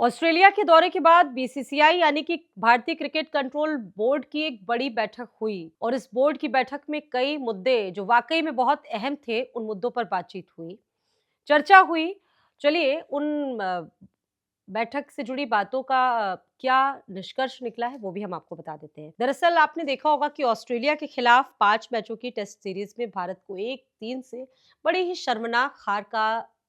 Australia के दौरे के बाद बीसीसीआई यानी कि भारतीय क्रिकेट कंट्रोल बोर्ड की एक बड़ी बैठक हुई और इस बोर्ड की बैठक में कई मुद्दे जो वाकई में बहुत अहम थे उन मुद्दों पर बातचीत हुई, चर्चा हुई। चलिए उन बैठक से जुड़ी बातों का क्या निष्कर्ष निकला है वो भी हम आपको बता देते हैं। दरअसल आपने देखा होगा कि ऑस्ट्रेलिया के खिलाफ 5 मैचों की टेस्ट सीरीज में भारत को 1-3 से बड़ी ही शर्मनाक हार का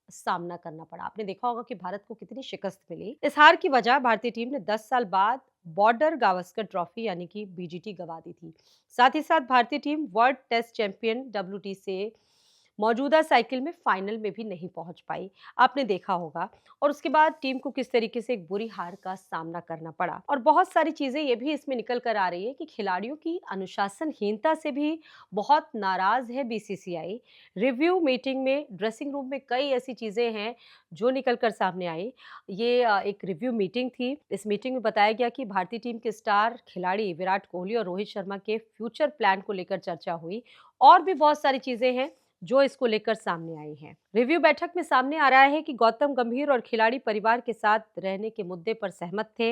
सामना करना पड़ा। आपने देखा होगा कि भारत को कितनी शिकस्त मिली। इस हार की वजह भारतीय टीम ने 10 साल बाद बॉर्डर गावस्कर ट्रॉफी यानी कि बीजीटी गंवा दी थी। साथ ही साथ भारतीय team world test champion WT से मौजूदा साइकिल में फाइनल में भी नहीं पहुंच पाई, आपने देखा होगा। और उसके बाद टीम को किस तरीके से एक बुरी हार का सामना करना पड़ा और बहुत सारी चीजें ये भी इसमें निकल कर आ रही है कि खिलाड़ियों की अनुशासनहीनता से भी बहुत नाराज है बीसीसीआई। रिव्यू मीटिंग में ड्रेसिंग रूम में कई ऐसी चीजें हैं जो निकल कर सामने आई। ये एक रिव्यू मीटिंग थी। इस मीटिंग में बताया गया कि भारतीय टीम के स्टार खिलाड़ी विराट कोहली और रोहित शर्मा के फ्यूचर प्लान को लेकर चर्चा हुई और भी बहुत सारी चीजें हैं जो इसको लेकर सामने आई हैं। रिव्यू बैठक में सामने आ रहा है कि गौतम गंभीर और खिलाड़ी परिवार के साथ रहने के मुद्दे पर सहमत थे।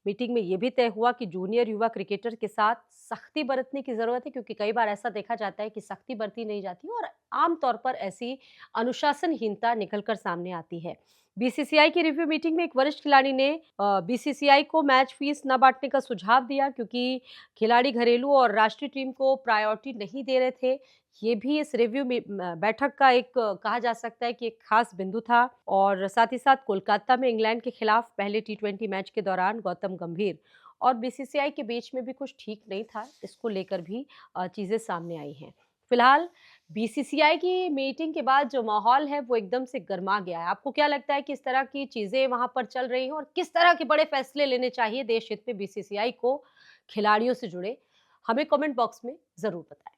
मीटिंग में यह भी तय हुआ कि जूनियर युवा क्रिकेटर के साथ सख्ती बरतने की जरूरत है, क्योंकि कई बार ऐसा देखा जाता है कि सख्ती बरती नहीं जाती और आमतौर पर ऐसी अनुशासनहीनता निकलकर सामने आती है। बीसीसीआई की रिव्यू मीटिंग में एक वरिष्ठ खिलाड़ी ने बीसीसीआई को मैच फीस न बांटने का सुझाव दिया, क्योंकि खिलाड़ी घरेलू और राष्ट्रीय टीम को प्रायोरिटी नहीं दे रहे थे। ये भी इस रिव्यू में बैठक का एक कहा जा सकता है कि एक खास बिंदु था। और साथ ही साथ कोलकाता में इंग्लैंड के खिलाफ पहले टी20 मैच के दौरान गौतम गंभीर और बीसीसीआई के बीच में भी कुछ ठीक नहीं था, इसको लेकर भी चीजें सामने आई हैं। फिलहाल बीसीसीआई की मीटिंग के बाद जो माहौल है वो एकदम से गर्मा गया है। आपको क्या लगता है किस तरह की चीजें वहां पर चल रही हैं और किस तरह के बड़े फैसले लेने चाहिए देश हित में बीसीसीआई को खिलाड़ियों से जुड़े? हमें कमेंट बॉक्स में जरूर बताएं।